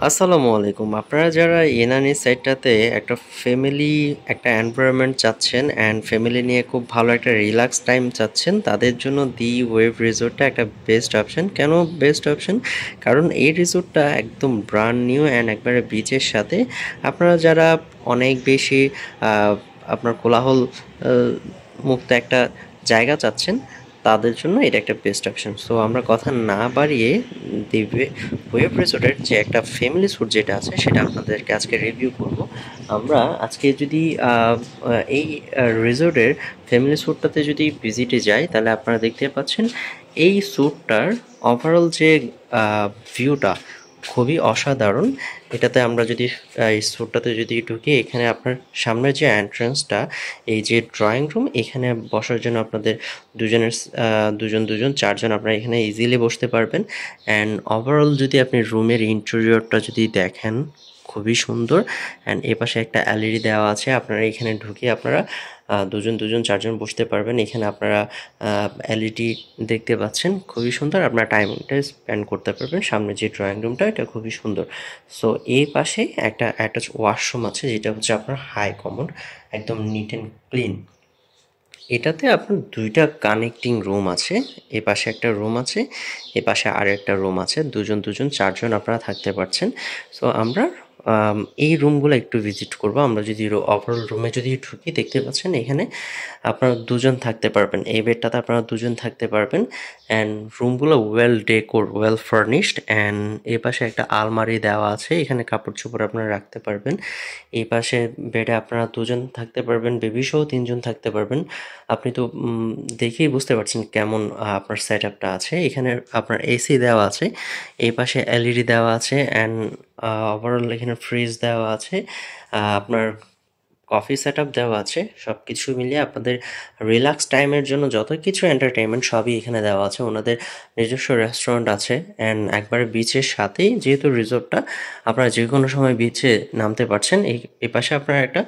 আসসালামু আলাইকুম। আপনারা যারা ইনানি সাইটটাতে একটা ফ্যামিলি একটা এনভায়রনমেন্ট চাচ্ছেন অ্যান্ড ফ্যামিলি নিয়ে খুব ভালো একটা রিল্যাক্স টাইম চাচ্ছেন, তাদের জন্য দি ওয়েভ রিসোর্টটা একটা বেস্ট অপশন। কেন বেস্ট অপশন? কারণ এই রিসোর্টটা একদম ব্র্যান্ড নিউ অ্যান্ড একবারে বিচের সাথে। আপনারা যারা অনেক বেশি আহ, আপনার কোলাহল মুক্ত একটা জায়গা চাচ্ছেন, তাদের জন্য এটা একটা বেস্ট অপশন। সো আমরা কথা না বাড়িয়ে দিবে ওয়েব রিসোর্টের যে একটা ফ্যামিলি স্যুট যেটা আছে সেটা আপনাদেরকে আজকে রিভিউ করব। আমরা আজকে যদি এই রিসোর্টের ফ্যামিলি স্যুটটাতে যদি ভিজিটে যাই, তাহলে আপনারা দেখতে পাচ্ছেন এই স্যুটটার ওভারঅল যে ভিউটা খুবই অসাধারণ। এটাতে আমরা যদি এই স্যুটটাতে যদি ঢুকি, এখানে আপনার সামনের যে এন্ট্রান্সটা, এই যে ড্রয়িং রুম, এখানে বসার জন্য আপনাদের দুজনের দুজন দুজন চারজন আপনারা এখানে ইজিলি বসতে পারবেন। অ্যান্ড ওভারঅল যদি আপনি রুমের ইন্টেরিয়রটা যদি দেখেন, খুবই সুন্দর। অ্যান্ড এ পাশে একটা এলইডি দেওয়া আছে, আপনারা এখানে ঢুকে আপনারা দুজন দুজন চারজন বসতে পারবেন। এখানে আপনারা এলইডি দেখতে পাচ্ছেন, খুবই সুন্দর। আপনারা টাইমটা স্পেন্ড করতে পারবেন। সামনে যে ড্রয়িং রুমটা, এটা খুবই সুন্দর। সো এই পাশে একটা অ্যাটাচ ওয়াশরুম আছে, যেটা হচ্ছে আপনার হাই কমন, একদম নিট অ্যান্ড ক্লিন। এটাতে আপনার দুইটা কানেক্টিং রুম আছে। এ পাশে একটা রুম আছে, এ পাশে আর একটা রুম আছে। দুজন দুজন চারজন আপনারা থাকতে পারছেন। সো আমরা এই রুমগুলো একটু ভিজিট করব। আমরা যদি ওভারঅল রুমে যদি ঢুকি, দেখতে পাচ্ছেন এখানে আপনারা দুজন থাকতে পারবেন। এই বেডটাতে আপনারা দুজন থাকতে পারবেন। অ্যান্ড রুমগুলো well decor, well furnished. And এই পাশে একটা আলমারি দেওয়া আছে, এখানে কাপড় চোপড় আপনারা রাখতে পারবেন। এই পাশে বেডে আপনারা দুজন থাকতে পারবেন, বেবি সহ তিনজন থাকতে পারবেন। আপনি তো দেখেই বুঝতে পারছেন কেমন আপনার সেট আপটা আছে। এখানে আপনার এসি দেওয়া আছে, এই পাশে এলইডি দেওয়া আছে। অ্যান্ড ওভারঅল এখানে ফ্রিজ দেওয়া আছে, আপনার কফি সেটআপ দেওয়া আছে। সব কিছু মিলিয়ে আপনাদের রিল্যাক্স টাইমের জন্য যত কিছু এন্টারটেনমেন্ট সবই এখানে দেওয়া আছে। ওনাদের নিজস্ব রেস্টুরেন্ট আছে। অ্যান্ড একবারে বিচের সাথেই যেহেতু রিসোর্টটা, আপনারা যে কোনো সময় বিচে নামতে পারছেন। এই পাশে আপনার একটা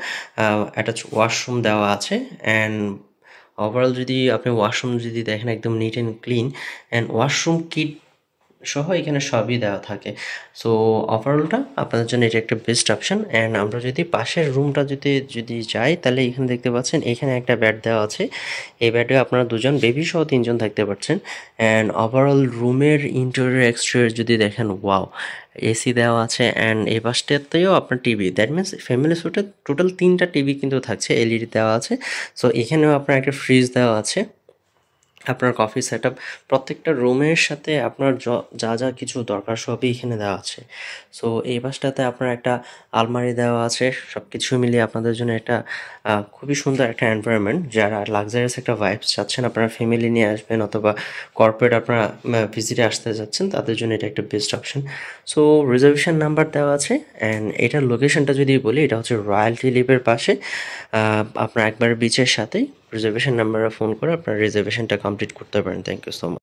অ্যাটাচ ওয়াশরুম দেওয়া আছে। অ্যান্ড ওভারঅল যদি আপনি ওয়াশরুম যদি দেখেন, একদম neat and clean. And washroom kit সহ এখানে সবই দেওয়া থাকে। সো ওভারঅলটা আপনাদের জন্য এটা একটা বেস্ট অপশন। অ্যান্ড আমরা যদি পাশের রুমটা যদি যদি যাই, তাহলে এখানে দেখতে পাচ্ছেন এখানে একটা বেড দেওয়া আছে। এই বেডে আপনারা দুজন বেবি সহ তিনজন থাকতে পারছেন। অ্যান্ড ওভারঅল রুমের ইন্টেরিয়র এক্সটেরিয়র যদি দেখেন, ওয়াও! এসি দেওয়া আছে। অ্যান্ড এই পাশটাতেও আপনার টিভি, দ্যাট মিনস ফ্যামিলি স্যুটে টোটাল তিনটা টিভি কিন্তু থাকছে, এলইডি দেওয়া আছে। সো এখানেও আপনার একটা ফ্রিজ দেওয়া আছে। আপনার কফি সেটআপ প্রত্যেকটা রুমের সাথে আপনার যা যা কিছু দরকার সবই এখানে দেওয়া আছে। সো এই পাশটাতে আপনার একটা আলমারি দেওয়া আছে। সব কিছু মিলিয়ে আপনাদের জন্য একটা খুবই সুন্দর একটা এনভায়রনমেন্ট। যারা লাক্সারিয়াস একটা ভাইবস চাচ্ছেন, আপনারা ফ্যামিলি নিয়ে আসবেন অথবা কর্পোরেট আপনারা ভিজিটে আসতে যাচ্ছেন, তাদের জন্য এটা একটা best option. So reservation number দেওয়া আছে। অ্যান্ড এটার লোকেশনটা যদি বলি, এটা হচ্ছে রয়্যালটি লিপের পাশে। আপনার একবার বিচের সাথেই রিজার্ভেশন নাম্বারে ফোন করে আপনার রিজার্ভেশনটা কমপ্লিট করতে পারেন। Thank you so much.